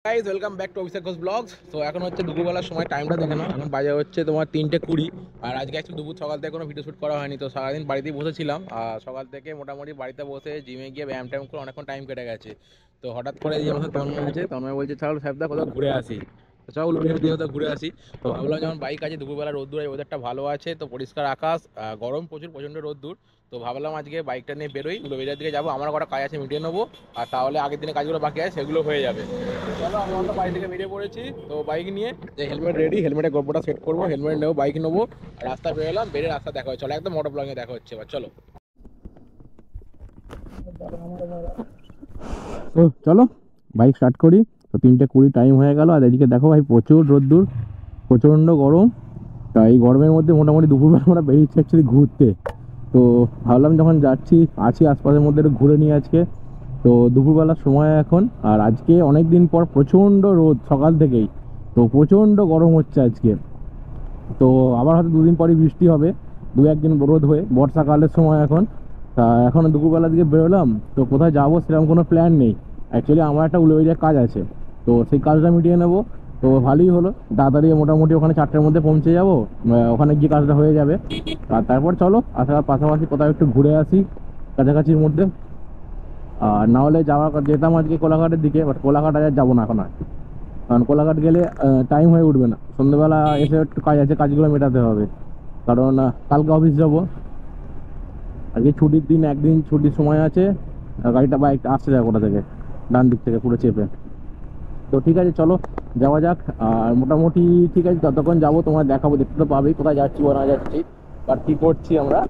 Guys welcome back to Abhishek Ghosh blogs. তো এখন হচ্ছে দুপুরবেলার সময়, টাইমটা দেখে নাও, এখন বাজে হচ্ছে তোমার 3:20। আর আজকে একটু দুপুর সকাল থেকে কোনো ভিডিও শ্যুট করা হয়নি, তো সারাদিন বাড়িতেই বসেছিলাম। আর সকাল থেকে মোটামুটি বাড়িতে বসে জিমে গিয়ে ব্যায়াম ট্যায়াম করে অনেকক্ষণ টাইম কেটে গেছে। তো হঠাৎ করে যে আমার সাথে তন্ময় আছে, তন্ময় বলছে চল সাহেবদা কোথাও ঘুরে আসি, তো চল দিয়ে কোথাও ঘুরে আসি। তো ভাবলাম যখন বাইক আছে, দুপুরবেলা রোদ্দুর, ওয়েদারটা ভালো আছে, তো পরিষ্কার আকাশ, গরম প্রচুর, প্রচণ্ড রোদ্দুর। তো ভাবলাম আজকে বাইকটা নিয়ে বেরোই, উলুবেড়িয়ার দিকে যাবো, আমার কটা কাজ আছে মিটিয়ে নেবো, আর তাহলে আগের দিনে কাজগুলো বাকি আছে সেগুলো হয়ে যাবে। চলো আমরা তো বাড়ি থেকে বেরিয়ে পড়েছি, তো বাইক নিয়ে যে হেলমেট রেডি, হেলমেটে গোপটা সেট করবো, হেলমেট নেবো, বাইক নেবো, রাস্তা বেরোলাম, বেরিয়ে রাস্তা দেখা হচ্ছে, চলো একদম মোটর ব্লগে দেখা হচ্ছে এবার, চলো। তো চলো বাইক স্টার্ট করি। তো 3:20 টাইম হয়ে গেল, আর এদিকে দেখো ভাই প্রচুর রোদ্দুর, প্রচণ্ড গরম। তা এই গরমের মধ্যে মোটামুটি দুপুরবেলা আমরা বেরিয়েছি অ্যাকচুয়ালি ঘুরতে। তো ভাবলাম যখন যাচ্ছি আছি আশপাশের মধ্যে একটু ঘুরে নিই আজকে। তো দুপুরবেলার সময় এখন, আর আজকে অনেক দিন পর প্রচণ্ড রোদ সকাল থেকেই, তো প্রচণ্ড গরম হচ্ছে আজকে। তো আবার হয়তো দুদিন পরই বৃষ্টি হবে, দু একদিন রোদ হয়ে, বর্ষাকালের সময় এখন। তা এখন দুপুরবেলার দিকে বেরোলাম, তো কোথায় যাবো সেরকম কোনো প্ল্যান নেই। অ্যাকচুয়ালি আমার একটা উলুবেড়িয়ার কাজ আছে, তো সেই কাজটা মিটিয়ে নেবো। তো ভালোই হলো, তাড়াতাড়ি মোটামুটি ওখানে 4টের মধ্যে পৌঁছে যাবো, ওখানে গিয়ে কাজটা হয়ে যাবে। আর তারপর চলো আসার পাশাপাশি কোথাও একটু ঘুরে আসি কাছাকাছির মধ্যে। আর না হলে যেতাম আজকে কোলাঘাটের দিকে, বাট কোলাঘাট আজ যাবো না এখন আর, কারণ কোলাঘাট গেলে টাইম হয়ে উঠবে না, সন্ধ্যেবেলা এসে একটু কাজ আছে, কাজগুলো মেটাতে হবে। কারণ কালকে অফিস যাবো, আজকে ছুটির দিন, একদিন ছুটির সময় আছে। গাড়িটা বাইক আসছে যায় কোথা থেকে, ডান দিক থেকে পুরো চেপে। তো ঠিক আছে চলো যাওয়া যাক। আর মোটামুটি ঠিক আছে, যতক্ষণ যাবো তোমার দেখাবো, দেখতে তো পাবেই কোথায় যাচ্ছি বা না যাচ্ছি, আর কী করছি আমরা।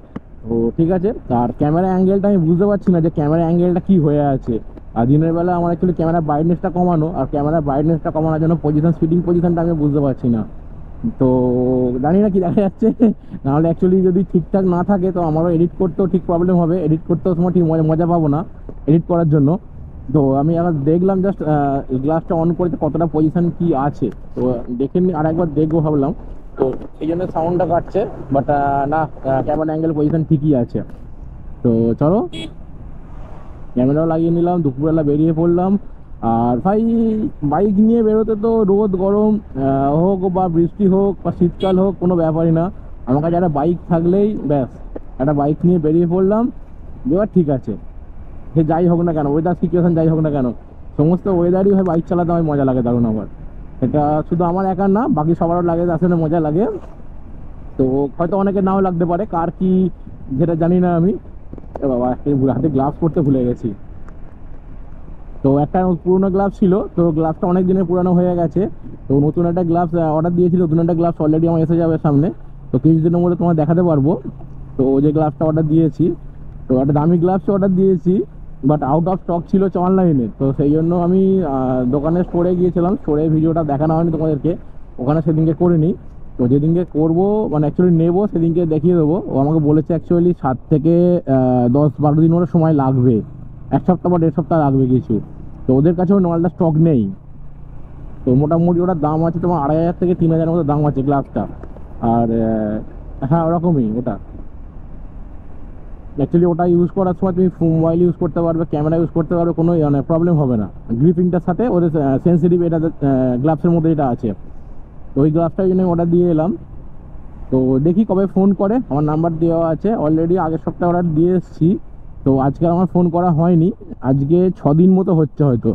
তো ঠিক আছে। আর ক্যামেরা অ্যাঙ্গেলটা আমি বুঝতে পারছি না যে ক্যামেরা অ্যাঙ্গেলটা কী হয়ে আছে। আর দিনের বেলা আমার অ্যাকচুয়ালি ক্যামেরা ব্রাইটনেসটা কমানো, আর ক্যামেরা ব্রাইটনেসটা কমানোর জন্য সিটিং পজিশনটা আমি বুঝতে পারছি না। তো জানি না কি দেখা যাচ্ছে। নাহলে অ্যাকচুয়ালি যদি ঠিকঠাক না থাকে তো আমারও এডিট করতেও ঠিক প্রবলেম হবে, এডিট করতেও সময় ঠিক মজা পাবো না এডিট করার জন্য। তো আমি আবার দেখলাম জাস্ট গ্লাসটা অন করেছে কতটা পজিশন কি আছে, তো দেখে নি, আর একবার দেখবো ভাবলাম। তো এই জন্য সাউন্ডটা কাটছে, বাট না, ক্যামেরা অ্যাঙ্গেল পজিশন ঠিকই আছে। তো চলো ক্যামেরাও লাগিয়ে নিলাম, দুপুরবেলা বেরিয়ে পড়লাম। আর ভাই বাইক নিয়ে বেরোতে তো রোদ গরম হোক বা বৃষ্টি হোক বা শীতকাল হোক, কোনো ব্যাপারই না। আমার কাছে একটা বাইক থাকলেই ব্যাস, একটা বাইক নিয়ে বেরিয়ে পড়লাম, এবার ঠিক আছে। সে যাই হোক না কেন, ওয়েদার সিচুয়েশন যাই হোক না কেন, সমস্ত ওয়েদারই হয় বাইক চালাতে আমার মজা লাগে দারুণ। আমার এটা শুধু আমার একার না, বাকি সবারও লাগে, আসলে মজা লাগে। তো হয়তো অনেকে নাও লাগতে পারে, কার কি যেটা জানি না আমি। এ বাবা, হাতে গ্লাভস পরতে ভুলে গেছি। তো একটা পুরোনো গ্লাভস ছিল, তো গ্লাভসটা অনেক দিনের পুরানো হয়ে গেছে। তো নতুন একটা গ্লাভস অর্ডার দিয়েছিল, নতুন একটা গ্লাভস অলরেডি আমার এসে যাবে সামনে, তো কিছুদিনের মধ্যে তোমার দেখাতে পারবো। তো যে গ্লাভসটা অর্ডার দিয়েছি, তো একটা দামি গ্লাভস অর্ডার দিয়েছি, বাট আউট অফ স্টক ছিল অনলাইনে। তো সেই জন্য আমি দোকানে স্টোরে গিয়েছিলাম, স্টোরে ভিডিওটা দেখানো হয়নি তোমাদেরকে, ওখানে সেদিনকে করিনি। তো যেদিনকে করবো মানে অ্যাকচুয়ালি নেবো, সেদিনকে দেখিয়ে দেবো। ও আমাকে বলেছে অ্যাকচুয়ালি 7 থেকে 10-12 দিন ওরা সময় লাগবে, 1 সপ্তাহ বা 1.5 সপ্তাহ লাগবে কিছু। তো ওদের কাছেও নলটা স্টক নেই। তো মোটামুটি ওটার দাম আছে তোমার 2,500 থেকে 3,000 মতো দাম আছে গ্লাভসটা। আর হ্যাঁ ওরকমই ওটা। অ্যাকচুয়ালি ওটা ইউজ করার সময় তুমি মোবাইল ইউজ করতে পারবে, ক্যামেরা ইউজ করতে পারবে, কোনো প্রবলেম হবে না। গ্রিপিংটার সাথে ওদের সেন্সিটিভ এটা গ্লাভসের মধ্যে এটা আছে। তো ওই গ্লাভসটার জন্য অর্ডার দিয়ে এলাম। তো দেখি কবে ফোন করে, আমার নাম্বার দেওয়া আছে অলরেডি, আগের সপ্তাহে অর্ডার দিয়ে এসেছি। তো আজকে আমার ফোন করা হয়নি, আজকে 6 দিন মতো হচ্ছে হয়তো।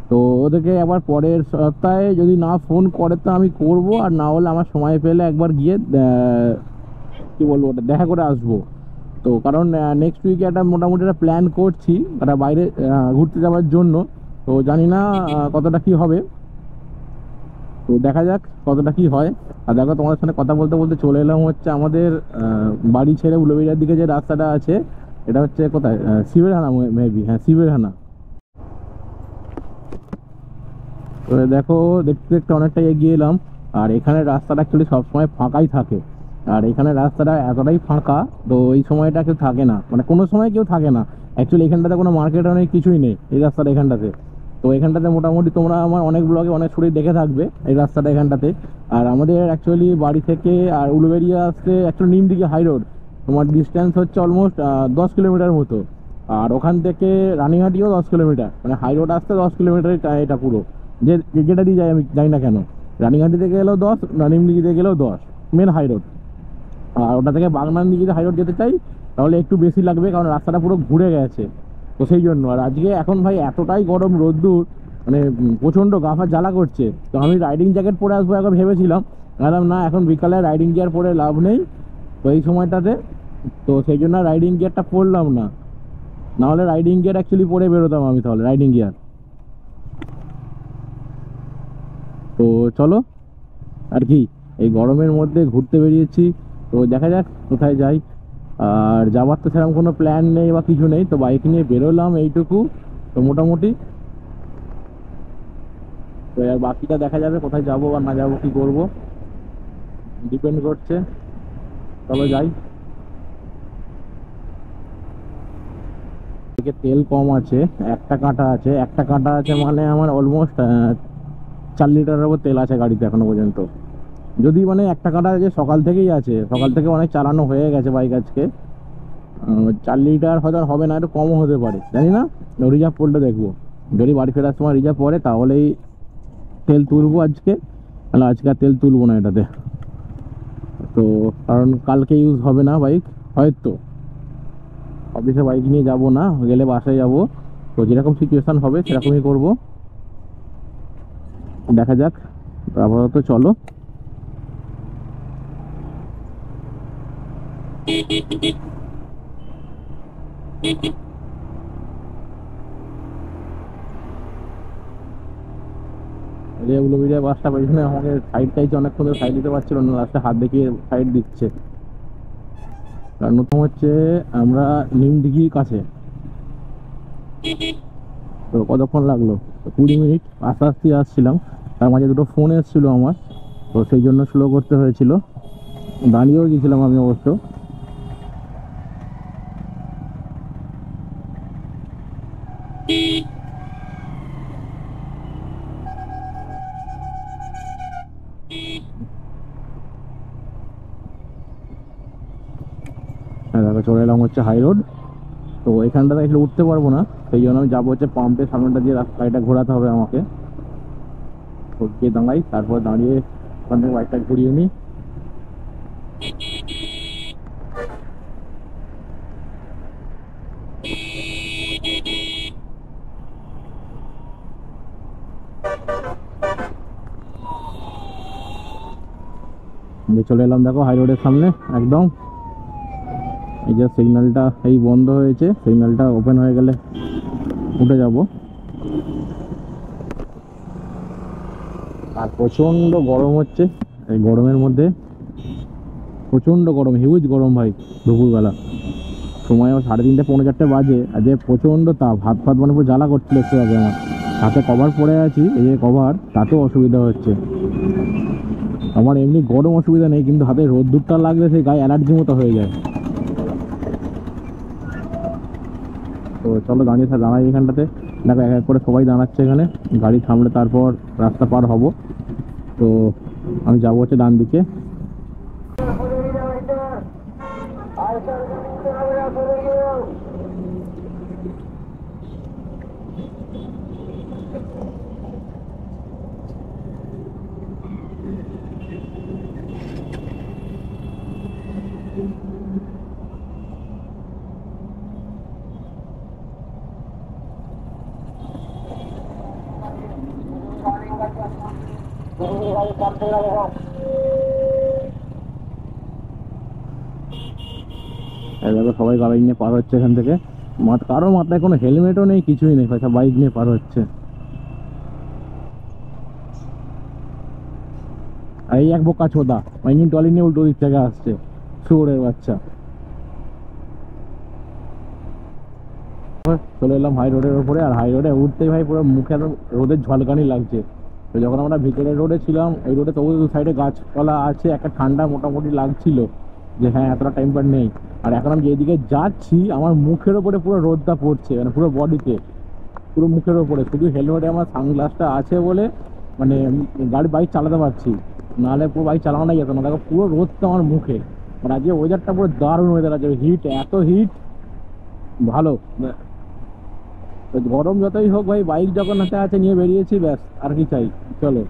তো ওদেরকে একবার পরের সপ্তাহে যদি না ফোন করে তো আমি করব, আর না হলে আমার সময় পেলে একবার গিয়ে কি বলবো ওটা দেখা করে আসবো। তো কারণ নেক্সট উইকে একটা মোটামুটি একটা প্ল্যান করছি, একটা বাইরে ঘুরতে যাওয়ার জন্য। তো জানি না কতটা কি হবে, তো দেখা যাক কতটা কি হয়। আর দেখো তোমাদের সাথে কথা বলতে বলতে চলে এলাম হচ্ছে আমাদের বাড়ি ছেড়ে উলুবেড়িয়ার দিকে যে রাস্তাটা আছে, এটা হচ্ছে কোথায়, শিবেরহানা মেবি, হ্যাঁ শিবেরহানা। তো দেখো দেখতে দেখতে অনেকটাই এগিয়ে এলাম। আর এখানে রাস্তাটা অ্যাকচুয়ালি সবসময় ফাঁকাই থাকে, আর এখানে রাস্তাটা এতটাই ফাঁকা, তো এই সময়টা কেউ থাকে না, মানে কোনো সময় কেউ থাকে না। অ্যাকচুয়ালি এখানটাতে কোনো মার্কেট অনেক কিছুই নেই এই রাস্তাটা এখানটাতে। তো এখানটাতে মোটামুটি তোমরা আমার অনেক ব্লগে অনেক ছুটি দেখে থাকবে এই রাস্তাটা এখানটাতে। আর আমাদের অ্যাকচুয়ালি বাড়ি থেকে আর উলুবেড়িয়া আসতে অ্যাকচুয়ালি নিমদিঘি হাই রোড, তোমার ডিস্টেন্স হচ্ছে অলমোস্ট 10 কিলোমিটার মতো। আর ওখান থেকে রানীহাটিও 10 কিলোমিটার, মানে হাই রোড আসতে 10 কিলোমিটার এটা পুরো। যে যেটা দিয়ে যাই আমি যাই না কেন, রানীঘাট দিকে গেলেও 10, রানিমডি দিকে গেলেও 10, মেন হাই রোড। আর ওটা থেকে বাগনান দিকে যদি হাই রোড যেতে চাই তাহলে একটু বেশি লাগবে, কারণ রাস্তাটা পুরো ঘুরে গেছে। তো সেই জন্য। আর আজকে এখন ভাই এতটাই গরম, রোদ্দুর, মানে প্রচণ্ড গা ফা জ্বালা করছে। তো আমি রাইডিং জ্যাকেট পরে আসবো একবার ভেবেছিলাম, বললাম না এখন বিকালে রাইডিং গিয়ার পরে লাভ নেই তো এই সময়টাতে। তো সেই জন্য রাইডিং গিয়ারটা পরলাম না, নাহলে রাইডিং গিয়ার অ্যাকচুয়ালি পরে বেরোতাম আমি, তাহলে রাইডিং গিয়ার। তো চলো আর কি, এই গরমের মধ্যে ঘুরতে বেরিয়েছি, তো দেখা যাক কোথায় যাই। আর যাওয়ার তো সেরকম কোনো প্ল্যান নেই বা কিছু নেই, তো বাইক নিয়ে বেরোলাম এইটুকু তো মোটামুটি। তো আর বাকিটা দেখা যাবে, কোথায় যাবো বা না যাবো, কি করব ডিপেন্ড করছে। চলো যাই। এদিকে তেল কম আছে, একটা কাঁটা আছে, একটা কাঁটা আছে মানে আমার অলমোস্ট 4 লিটারের উপর তেল আছে গাড়িতে এখনো পর্যন্ত। যদি মানে একটা কাঁটা যে সকাল থেকেই আছে, সকাল থেকে অনেক চালানো হয়ে গেছে বাইক আজকে। 4 লিটার হয়তো আর হবে না, একটু কমও হতে পারে, জানি না। রিজার্ভ করলে দেখবো, যদি বাড়ি ফেরার সময় রিজার্ভ পড়ে তাহলেই তেল তুলবো আজকে, তাহলে আজকে আর তেল তুলবো না এটাতে। তো কারণ কালকে ইউজ হবে না বাইক, হয়তো অফিসে বাইক নিয়ে যাব না, গেলে বাসায় যাব। তো যেরকম সিচুয়েশান হবে সেরকমই করব, দেখা যাক। আপাতত চলো। রেগুলো বাসটা পেছনে আমাকে সাইড চাইছে, অনেকক্ষণ ধরে সাইড দিতে পারছিল না, লাস্টে হাত দেখিয়ে সাইড দিচ্ছে। কারণ প্রথম হচ্ছে আমরা নিমদিঘির কাছে, তো কতক্ষণ লাগলো, 20 মিনিট আস্তে আস্তে আসছিলাম। তার মাঝে দুটো ফোন এসেছিল আমার, তো সেই জন্য স্লো করতে হয়েছিল। দাঁড়িয়েও গেছিলাম আমি অবশ্য। হ্যাঁ দেখো চলে এলাম হচ্ছে হাই রোড। তো এখানটাতে আসলে উঠতে পারবো না, সেই জন্য আমি যাবো হচ্ছে পাম্পের সামনেটা দিয়ে, গাড়িটা ঘোরাতে হবে আমাকে। তো গিয়ে দাঁড়াই, তারপর দাঁড়িয়ে ওখান থেকে বাইকটা ঘুরিয়ে নিই। চলে এলাম দেখো হাই রোডের সামনে একদম। এই যে সিগন্যালটা এই বন্ধ হয়েছে, সিগন্যালটা ওপেন হয়ে গেলে উঠে যাব। আর প্রচন্ড গরম হচ্ছে, এই গরমের মধ্যে প্রচন্ড গরম, হিউজ গরম ভাই। দুপুরবেলা সময়ও 3:30 পৌনে 4টে বাজে, আর যে প্রচন্ড তাপ, হাত ফাত মানে পুরো জ্বালা করছিল একটু আগে। আমার হাতে কভার পরে আছি, এই যে কভার, তাতেও অসুবিধা হচ্ছে আমার। এমনি গরম অসুবিধা নেই, কিন্তু হাতে রোদ্দুরটা লাগলে সেই গায়ে অ্যালার্জি মতো হয়ে যায়। তো চলো দাঁড়াই এখানটাতে। দেখো এক এক করে সবাই দাঁড়াচ্ছে এখানে, গাড়ি থামলে তারপর রাস্তা পার হব। তো আমি যাবো হচ্ছে ডান দিকে। দেখো সবাই গাড়ি নিয়ে পার হচ্ছে এখান থেকে, কারো মাথায় কোনো হেলমেটও নেই, কিছুই নেই, সব বাইক নিয়ে পার হচ্ছে। আর এই এক বোকা ছোদা ইঞ্জিন টলি নিয়ে উল্টো দিক থেকে আসছে, শুয়োরের বাচ্চা। চলে এলাম হাই রোডের ওপরে, আর হাই রোডে উঠতেই ভাই পুরো মুখে একদম রোদের ঝলকানি লাগছে। তো যখন আমরা ভিতরের রোডে ছিলাম, এই রোডে তবু দু সাইডে গাছপালা আছে, একটা ঠান্ডা মোটামুটি লাগছিল যে হ্যাঁ এতটা টাইম পার নেই। আর এখন আমি যেদিকে যাচ্ছি আমার মুখের ওপরে পুরো রোদটা পড়ছে, মানে পুরো বডিতে, পুরো মুখের ওপরে। শুধু হেলমেটে আমার সানগ্লাসটা আছে বলে মানে বাইক চালাতে পারছি, নাহলে পুরো বাইক চালানো যেত না। দেখো পুরো রোদটা আমার মুখে। মানে আজকে ওয়েদারটা পুরো দারুণ ওয়েদার আছে, হিট, এত হিট, ভালো। তো গরম যতই হোক ভাই, বাইক যখন হাতে আছে নিয়ে বেরিয়েছি, ব্যাস আর কি চাই। চলো,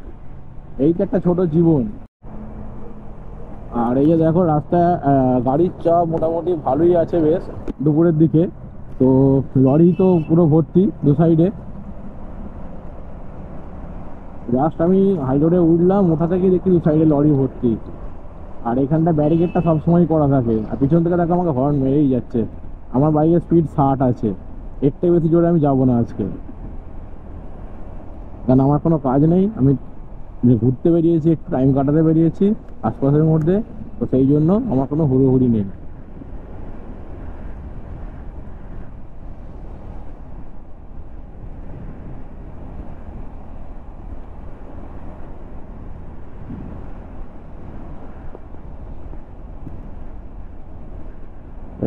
এই তো একটা ছোট জীবন। আর এই যে দেখো রাস্তায় গাড়ির চাপ মোটামুটি ভালোই আছে বেশ দুপুরের দিকে। তো লরি তো পুরো ভর্তি দু সাইডে। জাস্ট আমি হাই রোডে উঠলাম, ওঠা থেকে দেখি দু সাইডে লরি ভর্তি। আর এখানটা ব্যারিকেডটা সবসময় করা থাকে, আর পিছন থেকে দেখো আমাকে হর্ন মেরেই যাচ্ছে। আমার বাইকের স্পিড 60 আছে, এর থেকে বেশি জোরে আমি যাবো না আজকে, কারণ আমার কোনো কাজ নেই। আমি ঘুরতে বেরিয়েছি, একটু টাইম কাটাতে বেরিয়েছি আশপাশের মধ্যে, তো সেই জন্য আমার কোনো হুড়োহুড়ি নেই।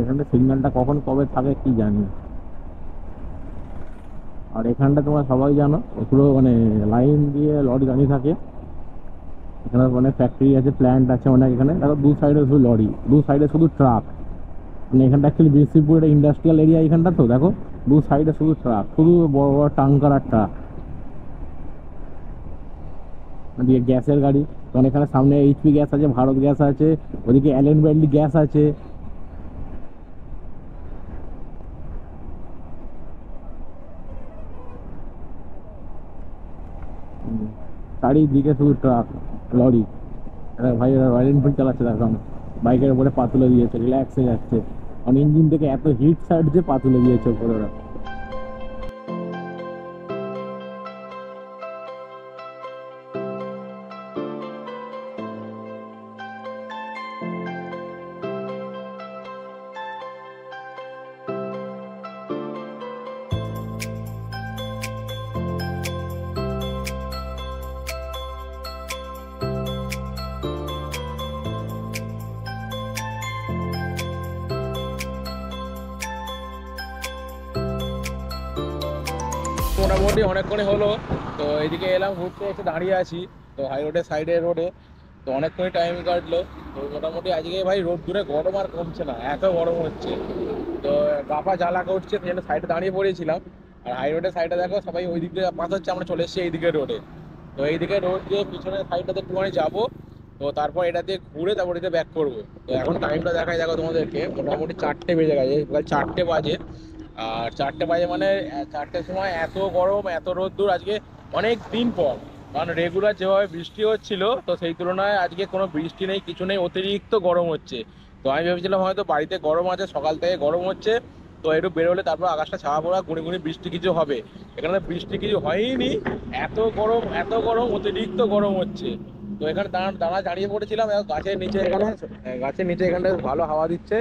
এখানে সিগন্যালটা কখন কবে থাকে কি জানি। আর এখানটা তোমরা সবাই জানো পুরো মানে লাইন দিয়ে লরি দাঁড়িয়ে থাকে। এখানে অনেক ফ্যাক্টরি আছে, প্ল্যান্ট আছে অনেক। এখানে দেখো দু সাইডে শুধু লরি, দু সাইডে শুধু ট্রাক। মানে এখানটা অ্যাকচুয়ালি বিসিপুর একটা ইন্ডাস্ট্রিয়াল এরিয়া। এখানটা তো দেখো দু সাইডে শুধু ট্রাক, শুধু বড় বড় টাঙ্কার আর ট্রাক দিয়ে গ্যাসের গাড়ি। কারণ এখানে সামনে এইচপি গ্যাস আছে, ভারত গ্যাস আছে, ওদিকে অ্যালেন ব্র্যাডলি গ্যাস আছে। চারিদিকে শুধু ট্রাক, লরি। ভাই রয়্যাল এনফিল্ড চালাচ্ছে, দেখলাম বাইকের উপরে পা তুলে দিয়েছে, রিল্যাক্সে যাচ্ছে। কারণ ইঞ্জিন থেকে এত হিট ছাড়ছে, পা তুলে দিয়েছে উপরে ওরা। মোটামুটি অনেকক্ষণই হলো, তো এইদিকে এলাম ঘুরতে, একটু দাঁড়িয়ে আছি তো হাই রোডের সাইডে রোডে। তো অনেকক্ষণই টাইম কাটলো। তো মোটামুটি আজকে ভাই রোদ দূরে গরম আর কমছে না, এত গরম হচ্ছে। তো গাফা জ্বালা করছে, সেই জন্য সাইডে দাঁড়িয়ে পড়েছিলাম। আর হাই রোডের সাইডে দেখো সবাই ওই দিক দিয়ে পাস হচ্ছে, আমরা চলে এসেছি এইদিকে রোডে। তো এইদিকে রোড দিয়ে পিছনের সাইডটাতে একটুখানি যাবো, তো তারপর এটা দিয়ে ঘুরে তারপর এতে ব্যাক করবো। তো এখন টাইমটা দেখাই দেখো তোমাদেরকে, মোটামুটি 4টে বেজে গেছে, সকাল 4টে বাজে। আর 4টে বাজে মানে 4টের সময় এত গরম, এত রোদ্দুর আজকে অনেক দিন পর। কারণ রেগুলার যেভাবে বৃষ্টি হচ্ছিল, তো সেই তুলনায় আজকে কোনো বৃষ্টি নেই, কিছু নেই, অতিরিক্ত গরম হচ্ছে। তো আমি ভেবেছিলাম হয়তো বাড়িতে গরম আছে, সকাল থেকে গরম হচ্ছে, তো একটু বেরোলে তারপর আকাশটা ছাওয়া পড়া, গুঁড়ি গুঁড়ি বৃষ্টি কিছু হবে। এখানে বৃষ্টি কিছু হয়নি, এত গরম, এত গরম, অতিরিক্ত গরম হচ্ছে। তো এখানে দাঁড়িয়ে পড়েছিলাম গাছের নিচে, এখানে গাছের নিচে, এখানটা ভালো হাওয়া দিচ্ছে,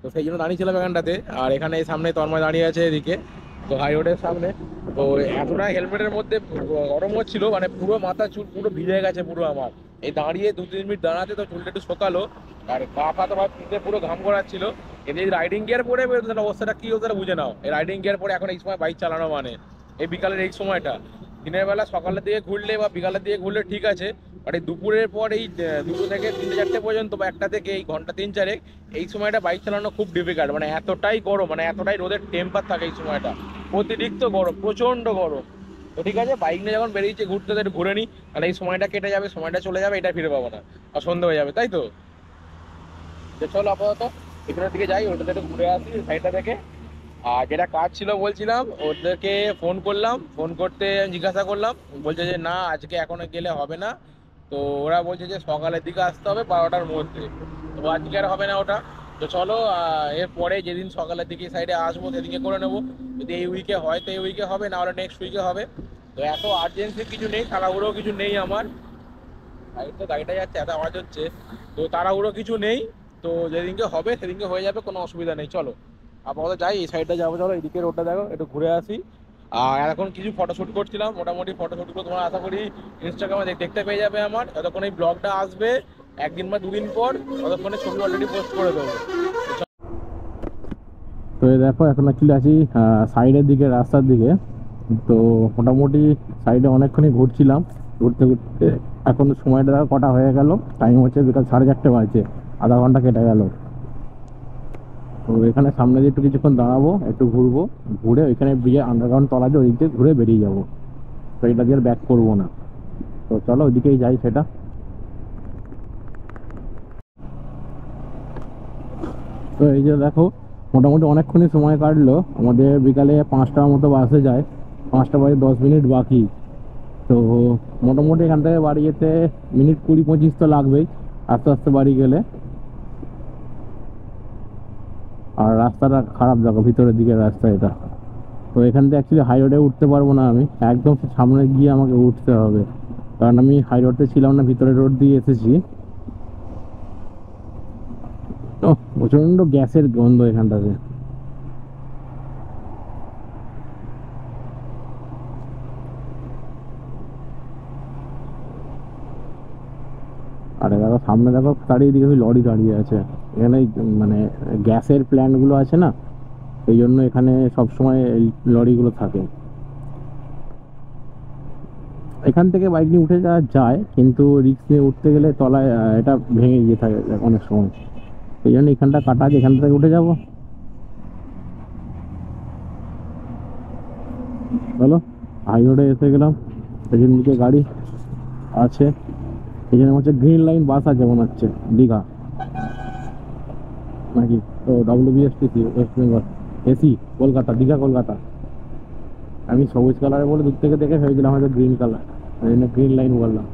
তো সেই জন্য দাঁড়িয়েছিলাম এখানটাতে। আর এখানে সামনে তন্ময় দাঁড়িয়ে আছে এদিকে, তো হাই রোডের সামনে। তো এতটা হেলমেটের মধ্যে গরম হচ্ছিল, মানে পুরো মাথা চুল পুরো ভিজে গেছে পুরো আমার। এই দাঁড়িয়ে 2-3 মিনিট দাঁড়াতে তো চুলটা একটু শোকালো, আর পা পা তো পুরো ঘাম করাচ্ছিল। এতে রাইডিং গিয়ার পরে তাহলে অবস্থাটা কি হতো বুঝে নাও। এই রাইডিং গিয়ার পরে এখন এই সময় বাইক চালানো মানে এই বিকালের এই সময়টা, দিনের বেলা সকালের দিকে ঘুরলে বা বিকালের দিকে ঘুরলে ঠিক আছে, আর এই দুপুরের পর এই 2টো থেকে 3টে-4টে পর্যন্ত বা 1টা থেকে এই ঘন্টা 3-4 এই সময়টা বাইক চালানো খুব ডিফিকাল্ট। মানে এতটাই গরম, মানে এতটাই রোদের টেম্পার থাকে এই সময়টা, অতিরিক্ত গরম, প্রচন্ড গরম। তো ঠিক আছে, বাইক নিয়ে যখন বেরিয়েছে ঘুরতে, একটু ঘুরে নিই, তাহলে এই সময়টা কেটে যাবে, সময়টা চলে যাবে, এটা ফিরে পাবো না, আর সন্ধ্যা হয়ে যাবে, তাই তো। চলো আপাতত এখানের দিকে যাই, ওটাতে একটু ঘুরে আসি সাইডটা থেকে। আর যেটা কাজ ছিল বলছিলাম, ওদেরকে ফোন করলাম, ফোন করতে জিজ্ঞাসা করলাম, বলছে যে না আজকে এখনো গেলে হবে না। তো ওরা বলছে যে সকালের দিকে আসতে হবে 12টার মধ্যে। তো আজকে আর হবে না ওটা। তো চলো এরপরে যেদিন সকালের দিকে সাইডে আসবো সেদিকে করে নেবো। যদি এই উইকে হয় তো এই উইকে হবে, না হলে নেক্সট উইকে হবে। তো এত আর্জেন্সি কিছু নেই, তাড়াহুড়ো কিছু নেই আমার। তো গাড়িটা যাচ্ছে, এত আওয়াজ হচ্ছে, তো তাড়াহুড়ো কিছু নেই। তো যেদিনকে হবে সেদিনকে হয়ে যাবে, কোনো অসুবিধা নেই। চলো আপাতত যাই, এই সাইডটা যাবো, চলো এইদিকে রোডটা দেখো, একটু ঘুরে আসি। আর এখন কিছু ফটোশ্যুট করছিলাম, মোটামুটি ফটোশ্যুটগুলো তোমরা আশা করি ইনস্টাগ্রামে দেখতে পেয়ে যাবে আমার, যতক্ষণ এই ব্লগটা আসবে 1 দিন বা 2 দিন পর, ততক্ষণে ছবি অলরেডি পোস্ট করে দেবো। তো এই দেখো এখন অ্যাকচুয়ালি আছি সাইডের দিকে, রাস্তার দিকে। তো মোটামুটি সাইডে অনেকক্ষণই ঘুরছিলাম, ঘুরতে ঘুরতে এখন সময়টা দেখো কটা হয়ে গেল, টাইম হচ্ছে বিকাল 4:30 বাজছে, আধা ঘন্টা কেটে গেল। তো এখানে সামনে দিয়ে একটু কিছুক্ষণ দাঁড়াবো, একটু ঘুরবো, ঘুরে ওইখানে ব্রিজের আন্ডারগ্রাউন্ড তলা দিয়ে ওইদিক দিয়ে ঘুরে বেরিয়ে যাবো। তো এটা দিয়ে ব্যাক করবো না। তো চলো ওইদিকেই যাই সেটা। তো এই যে দেখো, মোটামুটি অনেকক্ষণই সময় কাটলো, আমাদের বিকালে 5টার মতো বাসে যায়, 5টা বাজে 10 মিনিট বাকি। তো মোটামুটি এখান থেকে বাড়ি যেতে মিনিট 20-25 তো লাগবেই আস্তে আস্তে বাড়ি গেলে। আর রাস্তাটা খারাপ, দেখো ভিতরের দিকের রাস্তা এটা। তো এখান থেকে অ্যাকচুয়ালি হাই রোডে উঠতে পারবো না, আমি একদম সামনে গিয়ে আমাকে উঠতে হবে, কারণ আমি হাই রোডে ছিলাম না, ভিতরের রোড দিয়ে এসেছি। ও, প্রচন্ড গ্যাসের গন্ধ এখানটাতে। আরে দেখো সামনে, দেখো চারিদিকে ওই লরি দাঁড়িয়ে আছে। এখানে মানে গ্যাসের প্ল্যান্ট গুলো আছে না, এই জন্য এখানে সবসময় এই লরিগুলো থাকে। এখান থেকে বাইক নিয়ে উঠে যাওয়া যায়, কিন্তু রিস্ক নিয়ে উঠতে গেলে তলায় এটা ভেঙে গিয়ে থাকে অনেক সময়। এই জন্য এখানটা কাটা আছে, এখান থেকে উঠে যাবো। চলো, হাই রোডে এসে গেলাম। পেছন দিকে গাড়ি আছে, এখানে হচ্ছে গ্রিন লাইন বাস আছে মনে হচ্ছে, দীঘা নাকি, তো WBSTC West Bengal AC, Kolkata, Digha Kolkata. আমি সবুজ কালারে বলে দূর থেকে দেখে ভেবেছিলাম হয়তো গ্রিন কালার, ওই জন্য গ্রিন লাইন বললাম।